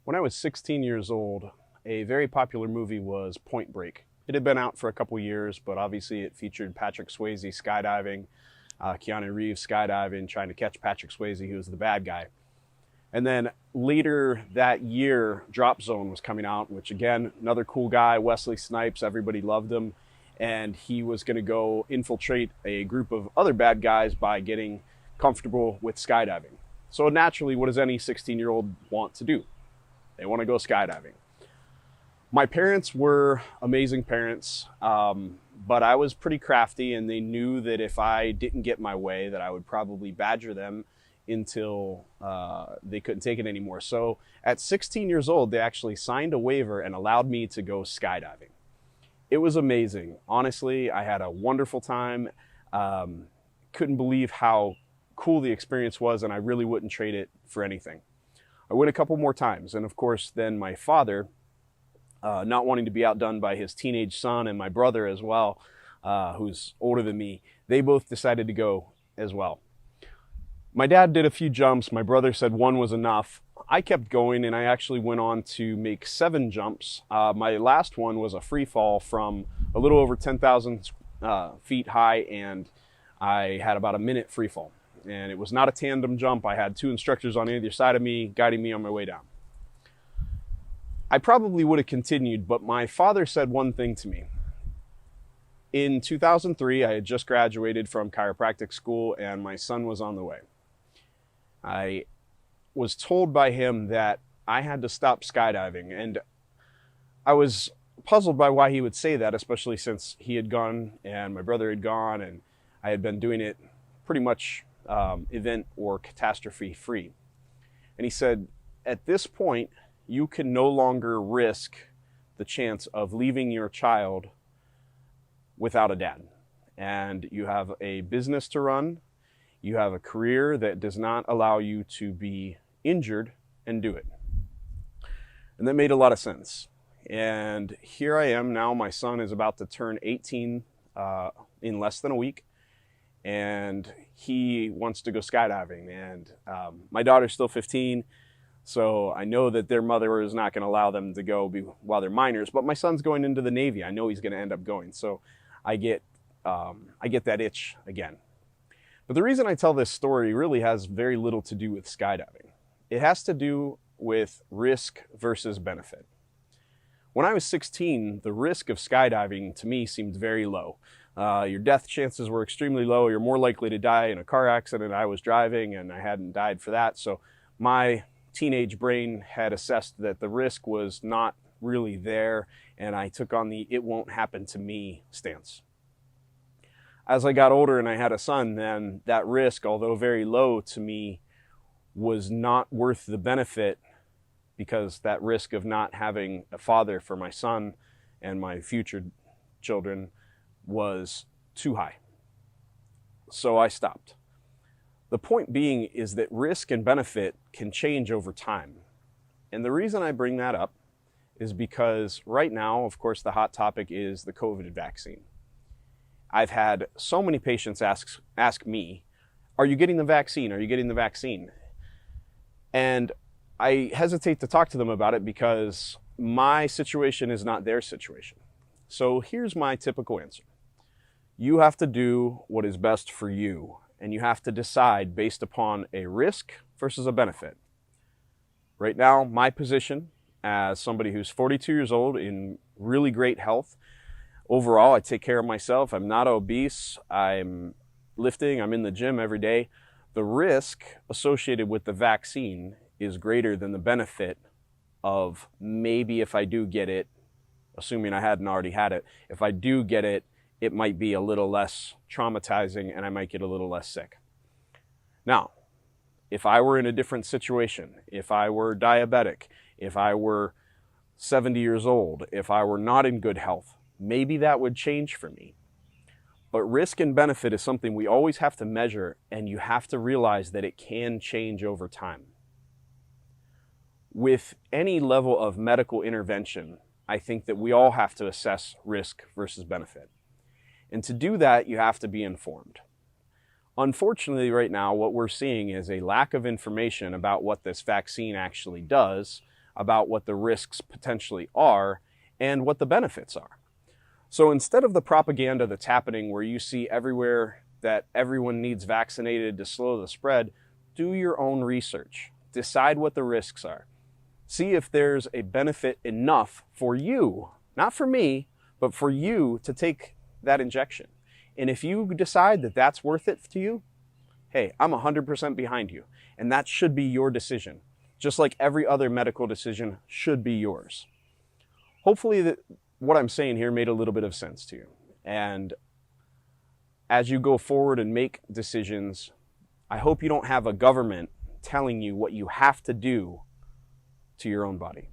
When I was 16 years old, a very popular movie was Point Break. It had been out for a couple years, but obviously it featured Patrick Swayze skydiving, Keanu Reeves skydiving, trying to catch Patrick Swayze, who was the bad guy. And then later that year, Drop Zone was coming out, which again, another cool guy, Wesley Snipes, everybody loved him. And he was going to go infiltrate a group of other bad guys by getting comfortable with skydiving. So naturally, what does any 16-year-old want to do? They want to go skydiving. My parents were amazing parents, but I was pretty crafty, and they knew that if I didn't get my way, that I would probably badger them until they couldn't take it anymore. So at 16 years old, they actually signed a waiver and allowed me to go skydiving. It was amazing. Honestly, I had a wonderful time. Couldn't believe how cool the experience was, and I really wouldn't trade it for anything. I went a couple more times, and of course, then my father, not wanting to be outdone by his teenage son, and my brother as well, who's older than me, they both decided to go as well. My dad did a few jumps. My brother said one was enough. I kept going, and I actually went on to make 7 jumps. My last one was a free fall from a little over 10,000 feet high, and I had about a minute free fall. And it was not a tandem jump. I had 2 instructors on either side of me, guiding me on my way down. I probably would have continued, but my father said one thing to me. In 2003, I had just graduated from chiropractic school, and my son was on the way. I was told by him that I had to stop skydiving, and I was puzzled by why he would say that, especially since he had gone and my brother had gone, and I had been doing it pretty much event or catastrophe free. And he said, at this point, you can no longer risk the chance of leaving your child without a dad. And you have a business to run. You have a career that does not allow you to be injured and do it. And that made a lot of sense. And here I am now. My son is about to turn 18 in less than a week. And he wants to go skydiving. And my daughter's still 15. So I know that their mother is not going to allow them to go while they're minors. But my son's going into the Navy. I know he's going to end up going. So I get that itch again. But the reason I tell this story really has very little to do with skydiving. It has to do with risk versus benefit. When I was 16, the risk of skydiving to me seemed very low. Your death chances were extremely low. You're more likely to die in a car accident. I was driving and I hadn't died for that. So my teenage brain had assessed that the risk was not really there, and I took on the "it won't happen to me" stance. As I got older and I had a son, then that risk, although very low to me, was not worth the benefit, because that risk of not having a father for my son and my future children was too high. So I stopped. The point being is that risk and benefit can change over time. And the reason I bring that up is because right now, of course, the hot topic is the COVID vaccine. I've had so many patients ask me, are you getting the vaccine? Are you getting the vaccine? And I hesitate to talk to them about it because my situation is not their situation. So here's my typical answer. You have to do what is best for you, and you have to decide based upon a risk versus a benefit. Right now, my position as somebody who's 42 years old in really great health, overall, I take care of myself. I'm not obese. I'm lifting. I'm in the gym every day. The risk associated with the vaccine is greater than the benefit of maybe if I do get it, assuming I hadn't already had it, if I do get it, it might be a little less traumatizing and I might get a little less sick. Now, if I were in a different situation, if I were diabetic, if I were 70 years old, if I were not in good health, maybe that would change for me. But risk and benefit is something we always have to measure, and you have to realize that it can change over time. With any level of medical intervention, I think that we all have to assess risk versus benefit. And to do that, you have to be informed. Unfortunately, right now, what we're seeing is a lack of information about what this vaccine actually does, about what the risks potentially are and what the benefits are. So instead of the propaganda that's happening where you see everywhere that everyone needs vaccinated to slow the spread, do your own research. Decide what the risks are. See if there's a benefit enough for you, not for me, but for you to take that injection. And if you decide that that's worth it to you, hey, I'm 100% behind you. And that should be your decision, just like every other medical decision should be yours. Hopefully what I'm saying here made a little bit of sense to you. And as you go forward and make decisions, I hope you don't have a government telling you what you have to do to your own body.